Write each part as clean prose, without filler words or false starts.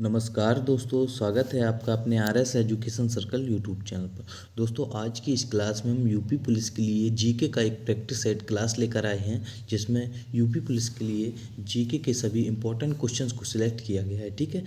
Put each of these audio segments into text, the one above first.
नमस्कार दोस्तों, स्वागत है आपका अपने RS education circle YouTube channel पर। दोस्तों, आज की इस क्लास में हम यूपी पुलिस के लिए जीके का एक प्रैक्टिस सेट क्लास लेकर आए हैं, जिसमें यूपी पुलिस के लिए जीके के सभी इंपॉर्टेंट क्वेश्चंस को सिलेक्ट किया गया है। ठीक है,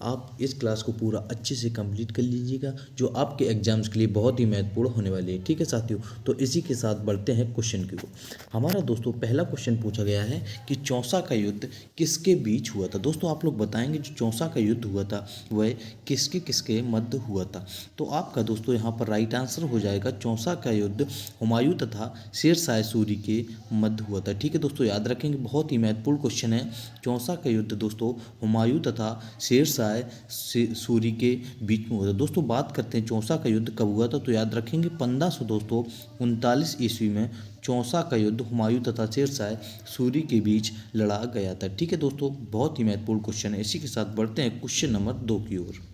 आप इस क्लास को पूरा अच्छे से कंप्लीट कर लीजिएगा, जो आपके एग्जाम्स के लिए बहुत ही महत्वपूर्ण होने वाली है। ठीक है साथियों, तो इसी के साथ बढ़ते हैं क्वेश्चन की ओर। हमारा दोस्तों पहला क्वेश्चन पूछा गया है कि चौसा का युद्ध किसके बीच हुआ था। दोस्तों, आप लोग बताएंगे जो चौसा का युद्ध हुआ था वह किसके किसके मध्य हुआ था। तो आपका दोस्तों यहाँ पर राइट आंसर हो जाएगा, चौसा का युद्ध हुमायूं तथा शेरशाह सूरी के मध्य हुआ था। ठीक है दोस्तों, याद रखेंगे, बहुत ही महत्वपूर्ण क्वेश्चन है। चौसा का युद्ध दोस्तों हुमायूं तथा शेरशाह सूरी के बीच में हुआ था। दोस्तों, बात करते हैं चौसा का युद्ध कब हुआ था, तो याद रखेंगे 1500 दोस्तों 39 ईस्वी में चौसा का युद्ध हुमायूं तथा शेरशाह सूरी के बीच लड़ा गया था। ठीक है दोस्तों, बहुत ही महत्वपूर्ण क्वेश्चन है। इसी के साथ बढ़ते हैं क्वेश्चन नंबर 2 की ओर।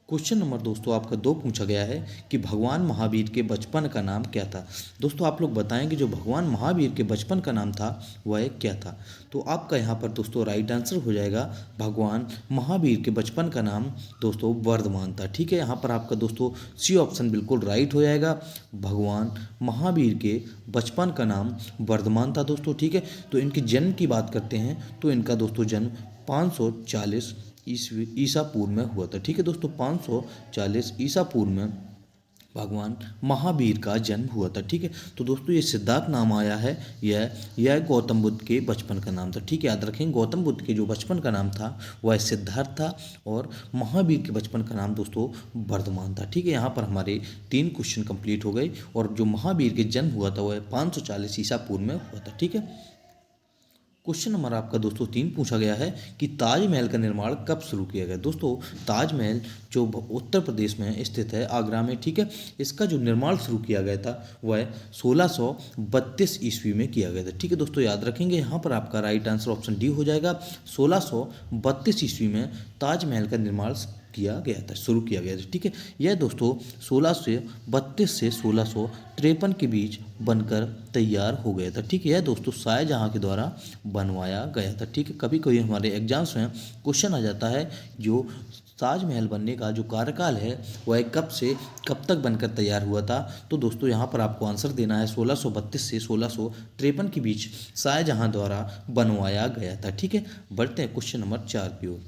क्वेश्चन नंबर दोस्तों आपका 2 पूछा गया है कि भगवान महावीर के बचपन का नाम क्या था। दोस्तों, आप लोग बताएंगे जो भगवान महावीर के बचपन का नाम था वह क्या था। तो आपका यहाँ पर दोस्तों राइट आंसर हो जाएगा, भगवान महावीर के बचपन का नाम दोस्तों वर्धमान था। ठीक है, यहाँ पर आपका दोस्तों सी ऑप्शन बिल्कुल राइट हो जाएगा, भगवान महावीर के बचपन का नाम वर्धमान था दोस्तों। ठीक है, तो इनके जन्म की बात करते हैं तो इनका दोस्तों जन्म 540 ईसा पूर्व में हुआ था। ठीक है दोस्तों, 540 ईसा पूर्व में भगवान महावीर का जन्म हुआ था। ठीक है, तो दोस्तों ये सिद्धार्थ नाम आया है, यह गौतम बुद्ध के बचपन का नाम था। ठीक है, याद रखें, गौतम बुद्ध के जो बचपन का नाम था वह सिद्धार्थ था और महावीर के बचपन का नाम दोस्तों वर्धमान था। ठीक है, यहाँ पर हमारे 3 क्वेश्चन कंप्लीट हो गए और जो महावीर के जन्म हुआ था वह 540 ईसा पूर्व में हुआ था। ठीक है, क्वेश्चन नंबर आपका दोस्तों 3 पूछा गया है कि ताजमहल का निर्माण कब शुरू किया गया। दोस्तों, ताजमहल जो उत्तर प्रदेश में स्थित है, आगरा में, ठीक है, इसका जो निर्माण शुरू किया गया था वह 1632 ईस्वी में किया गया था। ठीक है दोस्तों, याद रखेंगे, यहाँ पर आपका राइट आंसर ऑप्शन डी हो जाएगा। 1632 ईस्वी में ताजमहल का निर्माण किया गया था, शुरू किया गया था। ठीक है, यह दोस्तों 1632 से 1653 के बीच बनकर तैयार हो गया था। ठीक है, यह दोस्तों शाहजहाँ के द्वारा बनवाया गया था। ठीक है, कभी कभी हमारे एग्जाम्स में क्वेश्चन आ जाता है जो ताजमहल बनने का जो कार्यकाल है वह कब से कब तक बनकर तैयार हुआ था। तो दोस्तों यहाँ पर आपको आंसर देना है 1632 से 1653 के बीच शाहजहाँ द्वारा बनवाया गया था। ठीक है, बढ़ते हैं क्वेश्चन नंबर 4 की ओर।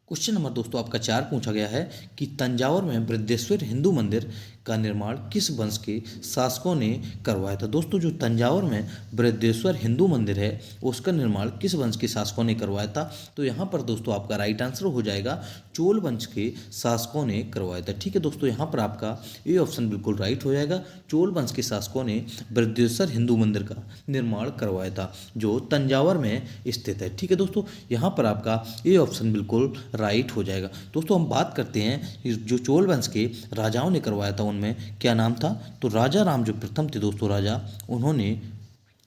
क्वेश्चन नंबर दोस्तों आपका 4 पूछा गया है कि तंजावुर में बृहदेश्वर हिंदू मंदिर का निर्माण किस वंश के शासकों ने करवाया था। दोस्तों, जो तंजावुर में बृहदेश्वर हिंदू मंदिर है उसका निर्माण किस वंश के शासकों ने करवाया था। तो यहाँ पर दोस्तों आपका राइट आंसर हो जाएगा, चोल वंश के शासकों ने करवाया था। ठीक है दोस्तों, यहाँ पर आपका ये ऑप्शन बिल्कुल राइट हो जाएगा, चोल वंश के शासकों ने बृहदेश्वर हिंदू मंदिर का निर्माण करवाया था जो तंजावुर में स्थित है। ठीक है दोस्तों, यहाँ पर आपका ये ऑप्शन बिल्कुल राइट हो जाएगा। दोस्तों, हम बात करते हैं जो चोल वंश के राजाओं ने करवाया था उनमें क्या नाम था। तो राजा राम जो प्रथम थे दोस्तों राजा, उन्होंने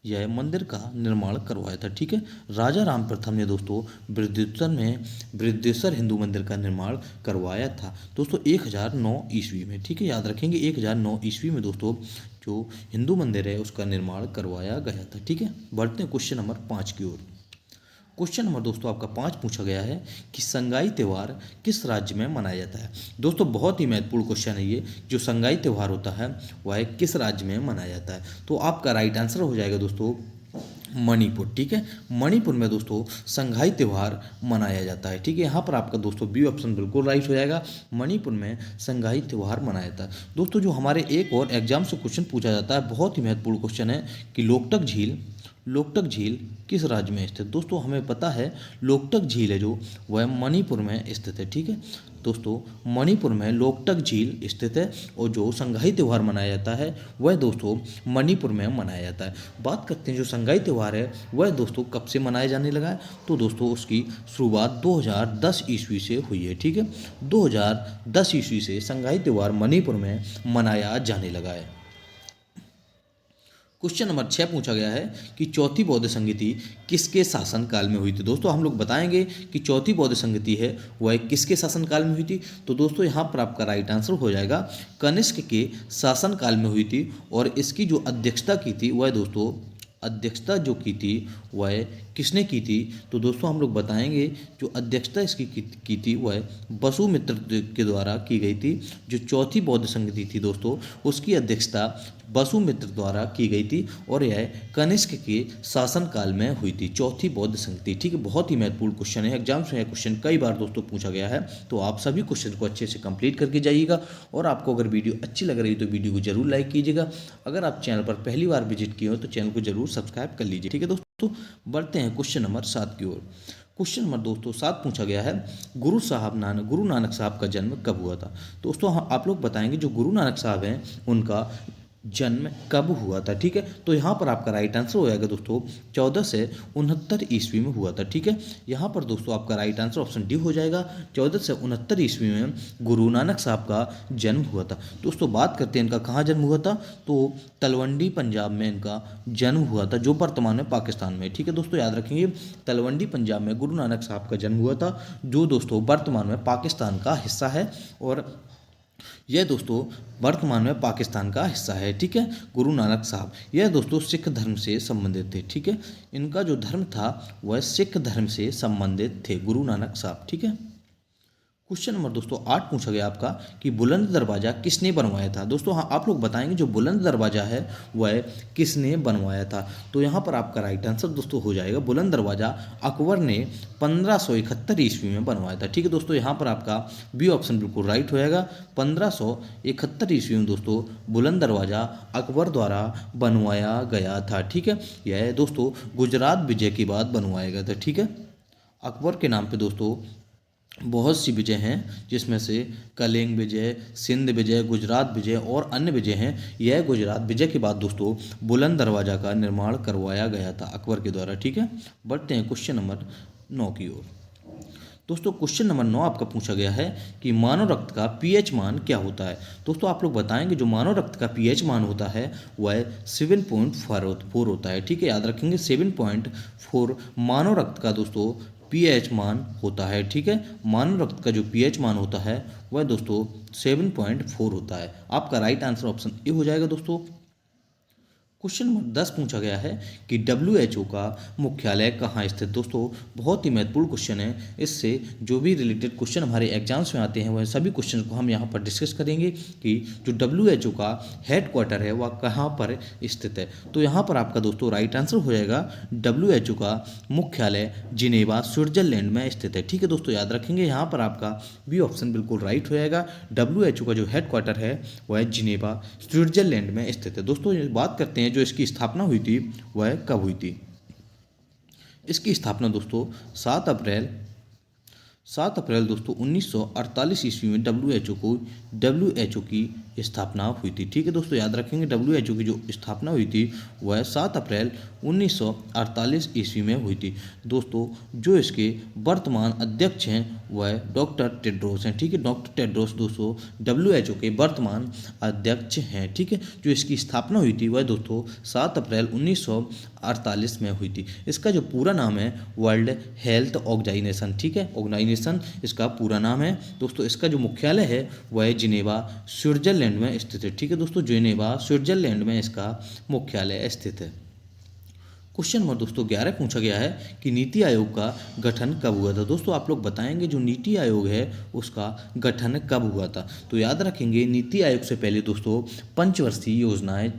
यह मंदिर का निर्माण करवाया था। ठीक है, राजा राम प्रथम ने दोस्तों बृहदेश्वर हिंदू मंदिर का निर्माण करवाया था दोस्तों 1009 ईस्वी में। ठीक है, याद रखेंगे 1009 ईस्वी में दोस्तों जो हिंदू मंदिर है उसका निर्माण करवाया गया था। ठीक है, बढ़ते हैं क्वेश्चन नंबर 5 की ओर। क्वेश्चन नंबर दोस्तों आपका 5 पूछा गया है कि संगाई त्यौहार किस राज्य में मनाया जाता है। दोस्तों, बहुत ही महत्वपूर्ण क्वेश्चन है ये, जो संगाई त्यौहार होता है वह किस राज्य में मनाया जाता है। तो आपका राइट आंसर हो जाएगा दोस्तों मणिपुर। ठीक है, मणिपुर में दोस्तों संगाई त्यौहार मनाया जाता है। ठीक है, यहाँ पर आपका दोस्तों बी ऑप्शन बिल्कुल राइट हो जाएगा, मणिपुर में संगाई त्यौहार मनाया जाता है। दोस्तों, जो हमारे एक और एग्जाम से क्वेश्चन पूछा जाता है, बहुत ही महत्वपूर्ण क्वेश्चन है कि लोकटक झील किस राज्य में स्थित। दोस्तों, हमें पता है लोकटक झील है जो वह मणिपुर में स्थित है। ठीक है दोस्तों, मणिपुर में लोकटक झील स्थित है और जो संगाई त्यौहार मनाया जाता है वह दोस्तों मणिपुर में मनाया जाता है। बात करते हैं जो संगाई त्यौहार है वह दोस्तों कब से मनाया जाने लगा है। तो दोस्तों उसकी शुरुआत 2010 ईस्वी से हुई है। ठीक है, 2010 ईस्वी से संगाई त्यौहार मणिपुर में मनाया जाने लगा है। क्वेश्चन नंबर 6 पूछा गया है कि चौथी बौद्ध संगति किसके शासनकाल में हुई थी। दोस्तों, हम लोग बताएंगे कि चौथी बौद्ध संगति है वह किसके शासनकाल में हुई थी। तो दोस्तों यहाँ पर आपका राइट आंसर हो जाएगा, कनिष्क के शासनकाल में हुई थी और इसकी जो अध्यक्षता की थी वह दोस्तों अध्यक्षता जो की थी वह किसने की थी? तो दोस्तों हम लोग बताएंगे जो अध्यक्षता इसकी की थी वह बसु मित्र के द्वारा की गई थी। जो चौथी बौद्ध संधि थी दोस्तों, उसकी अध्यक्षता बसु मित्र द्वारा की गई थी और यह कनिष्क के शासनकाल में हुई थी, चौथी बौद्ध संधि। ठीक है, बहुत ही महत्वपूर्ण क्वेश्चन है, एग्जाम्स में यह क्वेश्चन कई बार दोस्तों पूछा गया है, तो आप सभी क्वेश्चन को अच्छे से कंप्लीट करके जाइएगा। और आपको अगर वीडियो अच्छी लग रही है तो वीडियो को जरूर लाइक कीजिएगा। अगर आप चैनल पर पहली बार विजिट किए हो तो चैनल को जरूर सब्सक्राइब कर लीजिए। ठीक है दोस्तों, बढ़ते हैं क्वेश्चन नंबर 7 की ओर। क्वेश्चन नंबर दोस्तों 7 पूछा गया है, गुरु नानक साहब का जन्म कब हुआ था? दोस्तों आप लोग बताएंगे जो गुरु नानक साहब हैं उनका जन्म कब हुआ था। ठीक है, तो यहाँ पर आपका राइट आंसर हो जाएगा दोस्तों 1469 ईस्वी में हुआ था। ठीक है, यहाँ पर दोस्तों आपका राइट आंसर ऑप्शन डी हो जाएगा, 1469 ईस्वी में गुरु नानक साहब का जन्म हुआ था। दोस्तों बात करते हैं इनका कहाँ जन्म हुआ था, तो तलवंडी पंजाब में इनका जन्म हुआ था, जो वर्तमान में पाकिस्तान में। ठीक है दोस्तों, याद रखेंगे तलवंडी पंजाब में गुरु नानक साहब का जन्म हुआ था, जो दोस्तों वर्तमान में पाकिस्तान का हिस्सा है। और यह दोस्तों वर्तमान में पाकिस्तान का हिस्सा है। ठीक है, गुरु नानक साहब यह दोस्तों सिख धर्म से संबंधित थे। ठीक है, इनका जो धर्म था वह सिख धर्म से संबंधित थे गुरु नानक साहब। ठीक है, क्वेश्चन नंबर दोस्तों 8 पूछा गया आपका कि बुलंद दरवाज़ा किसने बनवाया था? दोस्तों हाँ, आप लोग बताएंगे जो बुलंद दरवाज़ा है वह किसने बनवाया था? तो यहाँ पर आपका राइट आंसर दोस्तों हो जाएगा, बुलंद दरवाज़ा अकबर ने 1571 ईस्वी में बनवाया था। ठीक है दोस्तों, यहाँ पर आपका बी ऑप्शन बिल्कुल राइट हो जाएगा, 1571 ईस्वी में दोस्तों बुलंद दरवाज़ा अकबर द्वारा बनवाया गया था। ठीक है, यह दोस्तों गुजरात विजय के बाद बनवाया गया था। ठीक है, अकबर के नाम पे दोस्तों बहुत सी विजय हैं, जिसमें से कलिंग विजय, सिंध विजय, गुजरात विजय और अन्य विजय हैं। यह गुजरात विजय के बाद दोस्तों बुलंद दरवाज़ा का निर्माण करवाया गया था अकबर के द्वारा। ठीक है, बढ़ते हैं क्वेश्चन नंबर 9 की ओर। दोस्तों क्वेश्चन नंबर 9 आपका पूछा गया है कि मानव रक्त का पीएच मान क्या होता है? दोस्तों आप लोग बताएंगे जो मानव रक्त का पीएच मान होता है वह 7.4 होता है। ठीक है, याद रखेंगे 7.4 मानव रक्त का दोस्तों पीएच मान होता है। ठीक है, मानव रक्त का जो पीएच मान होता है वह दोस्तों 7.4 होता है। आपका राइट आंसर ऑप्शन ए हो जाएगा दोस्तों। क्वेश्चन नंबर 10 पूछा गया है कि WHO का मुख्यालय कहाँ स्थित? दोस्तों बहुत ही महत्वपूर्ण क्वेश्चन है, इससे जो भी रिलेटेड क्वेश्चन हमारे एग्जाम्स में आते हैं वह सभी क्वेश्चन को हम यहाँ पर डिस्कस करेंगे कि जो WHO का हेड क्वार्टर है वह कहाँ पर स्थित है। तो यहाँ पर आपका दोस्तों राइट आंसर हो जाएगा, WHO का मुख्यालय जिनेवा स्विट्जरलैंड में स्थित है। ठीक है दोस्तों, याद रखेंगे यहाँ पर आपका बी ऑप्शन बिल्कुल राइट हो जाएगा, WHO का जो हेड क्वार्टर है वह जिनेवा स्विट्जरलैंड में स्थित है। दोस्तों बात करते हैं जो इसकी स्थापना हुई थी वह कब हुई थी? इसकी स्थापना दोस्तों 7 अप्रैल दोस्तों 1948 ईस्वी में WHO की स्थापना हुई थी। ठीक है दोस्तों, याद रखेंगे WHO की जो स्थापना हुई थी वह 7 अप्रैल 1948 ईस्वी में हुई थी। दोस्तों जो इसके वर्तमान अध्यक्ष हैं वह डॉक्टर टेड्रोस हैं। ठीक है, डॉक्टर टेड्रोस दोस्तों WHO के वर्तमान अध्यक्ष हैं। ठीक है, जो इसकी स्थापना हुई थी वह दोस्तों 7 अप्रैल 1948 में हुई थी। इसका जो पूरा नाम है वर्ल्ड हेल्थ ऑर्गेनाइजेशन। ठीक है, ऑर्गेनाइजेशन इसका पूरा नाम है दोस्तों। इसका जो मुख्यालय है वह जिनेवा स्विट्जरलैंड में स्थित है। ठीक है दोस्तों, जिनेवा स्विट्जरलैंड में इसका मुख्यालय स्थित है। क्वेश्चन नंबर दोस्तों 11 पूछा गया है कि नीति आयोग का गठन कब हुआ था? दोस्तों आप लोग बताएंगे जो नीति आयोग है उसका गठन कब हुआ था? तो याद रखेंगे नीति आयोग से पहले दोस्तों पंचवर्षीय योजनाएं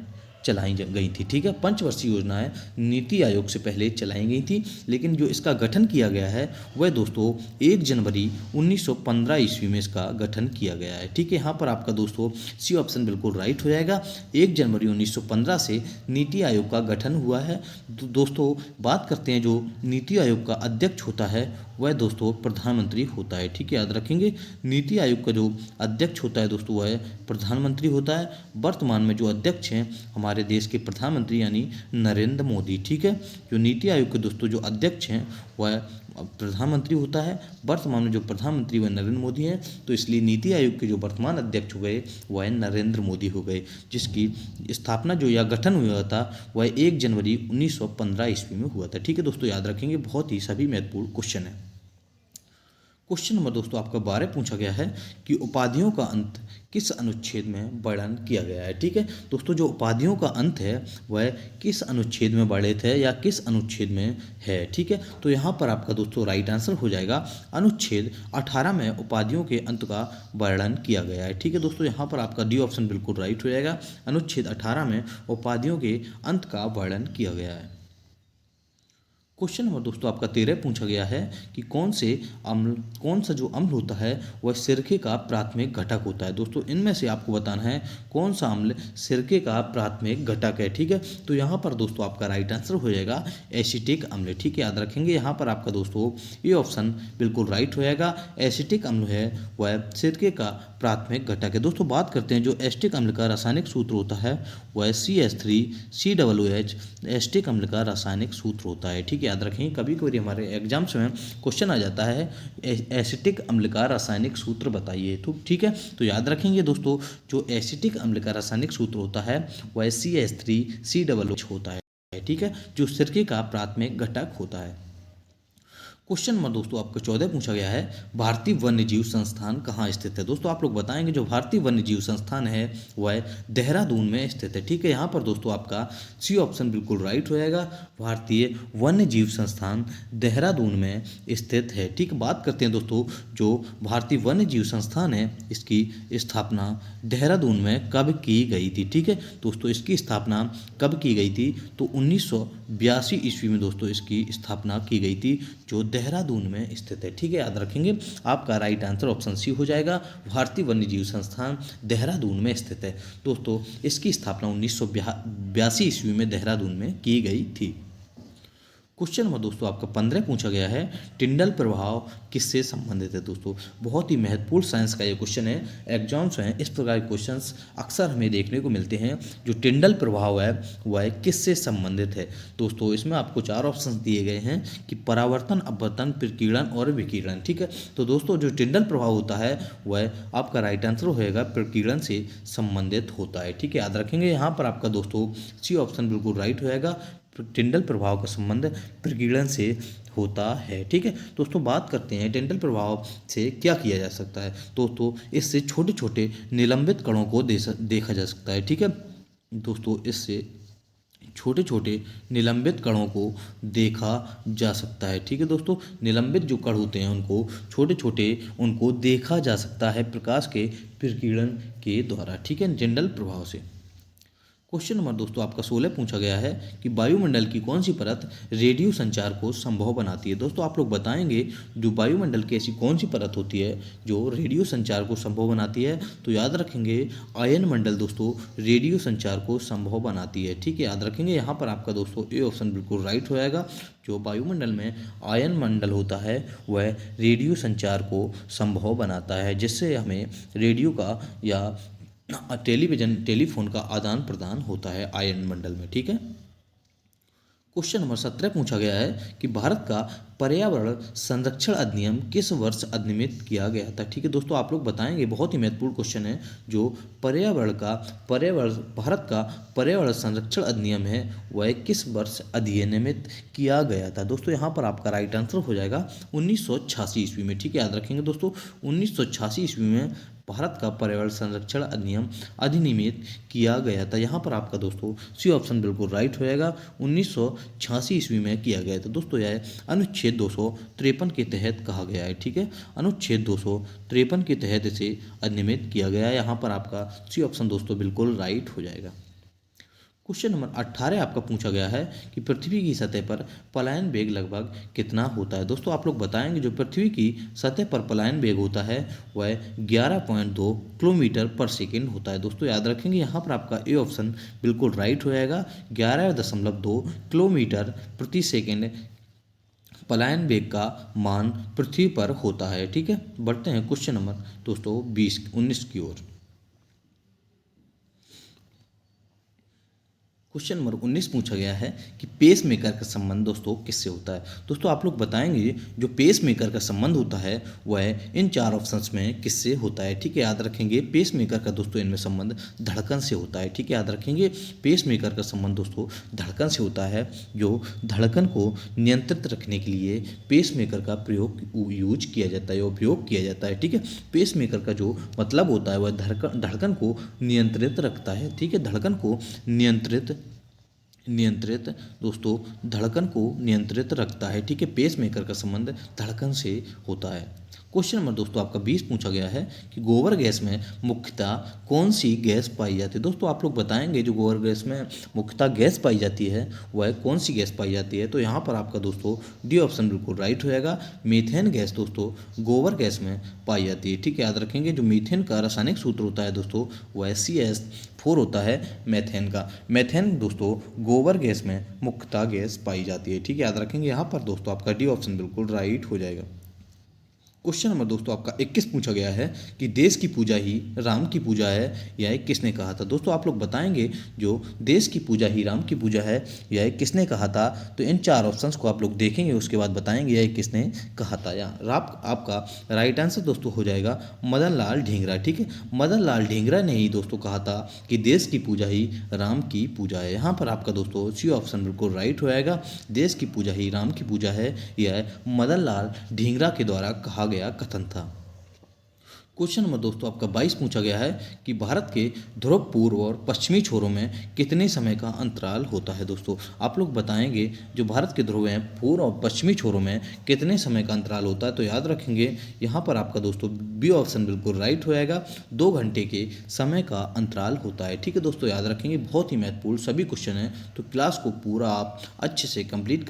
चलाई गई थी। ठीक है, पंचवर्षीय योजनाएं नीति आयोग से पहले चलाई गई थी, लेकिन जो इसका गठन किया गया है वह दोस्तों 1 जनवरी 1915 ईस्वी में इसका गठन किया गया है। ठीक है, यहाँ पर आपका दोस्तों सी ऑप्शन बिल्कुल राइट हो जाएगा, 1 जनवरी 1915 से नीति आयोग का गठन हुआ है। दोस्तों बात करते हैं जो नीति आयोग का अध्यक्ष होता है वह दोस्तों प्रधानमंत्री होता है। ठीक है, याद रखेंगे नीति आयोग का जो अध्यक्ष होता है दोस्तों वह प्रधानमंत्री होता है। वर्तमान में जो अध्यक्ष हैं हमारे देश के प्रधानमंत्री यानी नरेंद्र मोदी। ठीक है, जो नीति आयोग के दोस्तों जो अध्यक्ष हैं वह प्रधानमंत्री होता है। वर्तमान में जो प्रधानमंत्री वह नरेंद्र मोदी हैं, तो इसलिए नीति आयोग के जो वर्तमान अध्यक्ष हो गए वह नरेंद्र मोदी हो गए, जिसकी स्थापना जो या गठन हुआ था वह 1 जनवरी 1915 ईस्वी में हुआ था। ठीक है दोस्तों, याद रखेंगे, बहुत ही सभी महत्वपूर्ण क्वेश्चन है। क्वेश्चन नंबर दोस्तों आपका 12 पूछा गया है कि उपाधियों का अंत किस अनुच्छेद में वर्णन किया गया है। ठीक है दोस्तों, जो उपाधियों का अंत है वह किस अनुच्छेद में वर्णित है या किस अनुच्छेद में है। ठीक है, तो यहाँ पर आपका दोस्तों राइट आंसर हो जाएगा अनुच्छेद 18 में उपाधियों के अंत का वर्णन किया गया है। ठीक है दोस्तों, यहाँ पर आपका डी ऑप्शन बिल्कुल राइट हो जाएगा, अनुच्छेद 18 में उपाधियों के अंत का वर्णन किया गया है। क्वेश्चन नंबर दोस्तों आपका 13 पूछा गया है कि कौन सा जो अम्ल होता है वह सिरके का प्राथमिक घटक होता है। दोस्तों इनमें से आपको बताना है कौन सा अम्ल सिरके का प्राथमिक घटक है। ठीक है, तो यहाँ पर दोस्तों आपका राइट आंसर हो जाएगा एसिटिक अम्ल। ठीक है, याद रखेंगे यहाँ पर आपका दोस्तों ये ऑप्शन बिल्कुल राइट हो जाएगा, एसिटिक अम्ल है वह सिरके का प्राथमिक घटक है। दोस्तों बात करते हैं जो एसिटिक अम्ल का रासायनिक सूत्र होता है वह CH3COOH एसिटिक अम्ल का रासायनिक सूत्र होता है। ठीक है, याद रखें कभी कभी हमारे एग्जाम्स में क्वेश्चन आ जाता है एसिटिक अम्ल का रासायनिक सूत्र बताइए। तो ठीक है, तो याद रखेंगे दोस्तों जो एसिटिक अम्ल का रासायनिक सूत्र होता है वह CH3COOH होता है। ठीक है, जो सिरके का प्राथमिक घटक होता है। क्वेश्चन नंबर दोस्तों आपका 14 पूछा गया है भारतीय वन्यजीव संस्थान कहाँ स्थित है। दोस्तों आप लोग बताएंगे जो भारतीय वन्यजीव संस्थान है वह देहरादून में स्थित है। ठीक है, यहाँ पर दोस्तों आपका सी ऑप्शन बिल्कुल राइट हो जाएगा, भारतीय वन्यजीव संस्थान देहरादून में स्थित है। ठीक, बात करते हैं दोस्तों जो भारतीय वन्यजीव संस्थान है इसकी स्थापना देहरादून में कब की गई थी। ठीक है दोस्तों, इसकी स्थापना कब की गई थी तो 1982 ईस्वी में दोस्तों इसकी स्थापना की गई थी जो देहरादून में स्थित है। ठीक है, याद रखेंगे आपका राइट आंसर ऑप्शन सी हो जाएगा, भारतीय वन्यजीव संस्थान देहरादून में स्थित है। दोस्तों इसकी स्थापना 1982 ईस्वी में देहरादून में की गई थी। क्वेश्चन नंबर दोस्तों आपका 15 पूछा गया है टिंडल प्रभाव किससे संबंधित है। दोस्तों बहुत ही महत्वपूर्ण साइंस का ये क्वेश्चन है, एग्जाम्स में इस प्रकार के क्वेश्चंस अक्सर हमें देखने को मिलते हैं। जो टिंडल प्रभाव है वह किससे संबंधित है। दोस्तों इसमें आपको 4 ऑप्शन दिए गए हैं कि परावर्तन, अपवर्तन, प्रकीर्णन और विकिरण। ठीक है, तो दोस्तों जो टिंडल प्रभाव होता है वह आपका राइट आंसर होएगा प्रकीर्णन से संबंधित होता है। ठीक है, याद रखेंगे यहाँ पर आपका दोस्तों सी ऑप्शन बिल्कुल राइट होएगा, टिंडल प्रभाव का संबंध प्रकीर्णन से होता है। ठीक है दोस्तों, बात करते हैं टिंडल प्रभाव से क्या किया जा सकता है। दोस्तों इससे छोटे छोटे निलंबित कणों को देखा जा सकता है। ठीक है दोस्तों, इससे छोटे छोटे निलंबित कणों को देखा जा सकता है। ठीक है दोस्तों, निलंबित जो कण होते हैं उनको छोटे छोटे उनको देखा जा सकता है प्रकाश के प्रकीर्णन के द्वारा। ठीक है, टिंडल प्रभाव से। क्वेश्चन नंबर दोस्तों आपका 16 पूछा गया है कि वायुमंडल की कौन सी परत रेडियो संचार को संभव बनाती है। दोस्तों आप लोग बताएंगे जो वायुमंडल की ऐसी कौन सी परत होती है जो रेडियो संचार को संभव बनाती है। तो याद रखेंगे आयन मंडल दोस्तों रेडियो संचार को संभव बनाती है। ठीक है, याद रखेंगे यहाँ पर आपका दोस्तों ए ऑप्शन बिल्कुल राइट हो जाएगा, जो वायुमंडल में आयन मंडल होता है वह रेडियो संचार को संभव बनाता है, जिससे हमें रेडियो का या टेलीफोन का आदान प्रदान होता है आयन मंडल में। ठीक है, क्वेश्चन नंबर 17 पूछा गया है कि भारत का पर्यावरण संरक्षण अधिनियम किस वर्ष अधिनियमित किया गया था। ठीक है दोस्तों, आप लोग बताएंगे, बहुत ही महत्वपूर्ण क्वेश्चन है। जो भारत का पर्यावरण संरक्षण अधिनियम है वह किस वर्ष अधिनियमित किया गया था। दोस्तों यहाँ पर आपका राइट आंसर हो जाएगा 1986 ईस्वी में। ठीक है, याद रखेंगे दोस्तों 1986 ईस्वी में भारत का पर्यावरण संरक्षण अधिनियम अधिनियमित किया गया था। यहाँ पर आपका दोस्तों सी ऑप्शन बिल्कुल राइट हो जाएगा, 1986 ईस्वी में किया गया था। दोस्तों यह अनुच्छेद 253 के तहत कहा गया है। ठीक है, अनुच्छेद 253 के तहत इसे अधिनियमित किया गया है। यहाँ पर आपका सी ऑप्शन दोस्तों बिल्कुल राइट हो जाएगा। क्वेश्चन नंबर 18 आपका पूछा गया है कि पृथ्वी की सतह पर पलायन वेग लगभग कितना होता है। दोस्तों आप लोग बताएंगे जो पृथ्वी की सतह पर पलायन वेग होता है वह 11.2 किलोमीटर पर सेकेंड होता है। दोस्तों याद रखेंगे यहाँ पर आपका ए ऑप्शन बिल्कुल राइट हो जाएगा, 11.2 किलोमीटर प्रति सेकेंड पलायन वेग का मान पृथ्वी पर होता है। ठीक है, बढ़ते हैं क्वेश्चन नंबर दोस्तों 19 की ओर। क्वेश्चन नंबर 19 पूछा गया है कि पेस मेकर का संबंध दोस्तों किससे होता है। दोस्तों आप लोग बताएंगे जो पेस मेकर का संबंध होता है वह इन चार ऑप्शंस में किससे होता है। ठीक है, याद रखेंगे पेस मेकर का दोस्तों इनमें संबंध धड़कन से होता है। ठीक है, याद रखेंगे पेस मेकर का संबंध दोस्तों धड़कन से होता है। जो धड़कन को नियंत्रित रखने के लिए पेस मेकर का यूज किया जाता है, उपयोग किया जाता है। ठीक है, पेस मेकर का जो मतलब होता है वह धड़कन को नियंत्रित रखता है। ठीक है, धड़कन को नियंत्रित दोस्तों धड़कन को नियंत्रित रखता है। ठीक है, पेस मेकर का संबंध धड़कन से होता है। क्वेश्चन नंबर दोस्तों आपका 20 पूछा गया है कि गोबर गैस में मुख्यतः कौन सी गैस पाई जाती है। दोस्तों आप लोग बताएंगे जो गोबर गैस में मुख्यतः गैस पाई जाती है वह कौन सी गैस पाई जाती है। तो यहाँ पर आपका दोस्तों डी ऑप्शन बिल्कुल राइट होएगा। मीथेन गैस दोस्तों गोबर गैस में पाई जाती है। ठीक है, याद रखेंगे जो मीथेन का रासायनिक सूत्र होता है दोस्तों वह CH4 होता है मैथेन का। मैथेन दोस्तों गोबर गैस में मुख्यतः गैस पाई जाती है। ठीक है, याद रखेंगे यहाँ पर दोस्तों आपका डी ऑप्शन बिल्कुल राइट हो जाएगा। क्वेश्चन नंबर दोस्तों आपका 21 पूछा गया है कि देश की पूजा ही राम की पूजा है यह किसने कहा था। दोस्तों आप लोग बताएंगे जो देश की पूजा ही राम की पूजा है यह किसने कहा था। तो इन चार ऑप्शंस को आप लोग देखेंगे, उसके बाद बताएंगे यह किसने कहा था। यहाँ आपका राइट आंसर दोस्तों हो जाएगा मदन लाल ढींगरा। ठीक है, मदन लाल ढींगरा ने ही दोस्तों कहा था कि देश की पूजा ही राम की पूजा है। यहाँ पर आपका दोस्तों सी ऑप्शन बिल्कुल राइट हो जाएगा। देश की पूजा ही राम की पूजा है यह मदन लाल ढींगरा के द्वारा कहा गया कथन था। क्वेश्चन नंबर दोस्तों आपका 22 पूछा गया है कि भारत के ध्रुव पूर्व और पश्चिमी छोरों में कितने समय का अंतराल होता है। दोस्तों आप लोग बताएंगे जो भारत के ध्रुव हैं पूर्व और पश्चिमी छोरों में कितने समय का अंतराल होता है। तो याद रखेंगे यहाँ पर आपका दोस्तों बी ऑप्शन बिल्कुल राइट हो जाएगा। 2 घंटे के समय का अंतराल होता है। ठीक है दोस्तों, याद रखेंगे बहुत ही महत्वपूर्ण सभी क्वेश्चन हैं, तो क्लास को पूरा आप अच्छे से कंप्लीट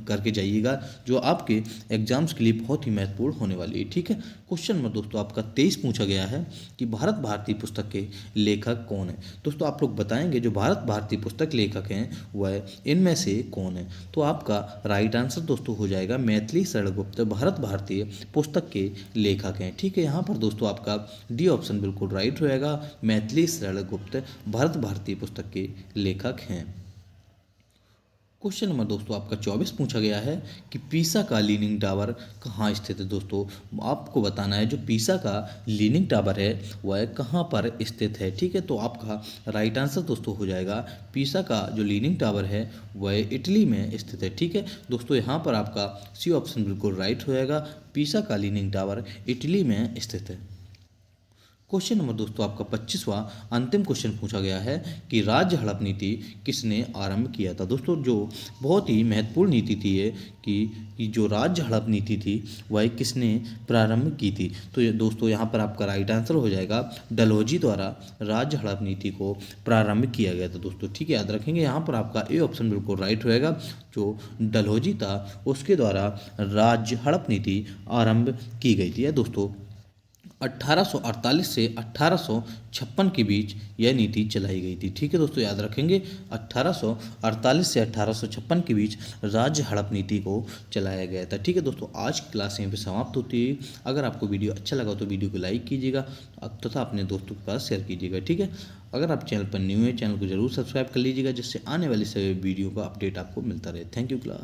करके जाइएगा जो आपके एग्जाम्स के लिए बहुत ही महत्वपूर्ण होने वाली है। ठीक है, क्वेश्चन नंबर दोस्तों आपका 23 पूछा गया है कि भारत भारती पुस्तक के लेखक कौन है। दोस्तों आप लोग बताएंगे जो भारत भारती पुस्तक लेखक हैं वह इनमें से कौन है। तो आपका राइट आंसर दोस्तों हो जाएगा मैथिली शरण गुप्त भारत भारतीय पुस्तक के लेखक हैं। ठीक है, यहाँ पर दोस्तों आपका डी ऑप्शन बिल्कुल राइट होएगा। मैथिली शरण गुप्त भारत भारतीय पुस्तक के लेखक हैं। क्वेश्चन नंबर दोस्तों आपका 24 पूछा गया है कि पीसा का लीनिंग टावर कहाँ स्थित है। दोस्तों आपको बताना है जो पीसा का लीनिंग टावर है वह कहाँ पर स्थित है। ठीक है, तो आपका राइट आंसर दोस्तों हो जाएगा पीसा का जो लीनिंग टावर है वह इटली में स्थित है। ठीक है दोस्तों, यहाँ पर आपका सी ऑप्शन बिल्कुल राइट हो जाएगा। पीसा का लीनिंग टावर इटली में स्थित है। क्वेश्चन नंबर दोस्तों आपका 25वां अंतिम क्वेश्चन पूछा गया है कि राज्य हड़प नीति किसने आरंभ किया था। दोस्तों जो बहुत ही महत्वपूर्ण नीति थी ये कि जो राज्य हड़प नीति थी वह किसने प्रारंभ की थी। तो ये दोस्तों यहाँ पर आपका राइट आंसर हो जाएगा डलहौजी द्वारा राज्य हड़प नीति को प्रारंभ किया गया था। दोस्तों ठीक है, याद रखेंगे यहाँ पर आपका ए ऑप्शन बिल्कुल राइट होएगा। जो डलहौजी था उसके द्वारा राज्य हड़प नीति आरंभ की गई थी। दोस्तों 1848 से 1856 के बीच यह नीति चलाई गई थी। ठीक है दोस्तों, याद रखेंगे 1848 से 1856 के बीच राज्य हड़प नीति को चलाया गया था। ठीक है दोस्तों, आज की क्लास यहीं पे समाप्त होती है। अगर आपको वीडियो अच्छा लगा तो वीडियो को लाइक कीजिएगा तथा अपने दोस्तों के पास शेयर कीजिएगा। ठीक है, अगर आप चैनल पर न्यू है चैनल को जरूर सब्सक्राइब कर लीजिएगा जिससे आने वाली सभी वीडियो का अपडेट आपको मिलता रहे। Thank you class.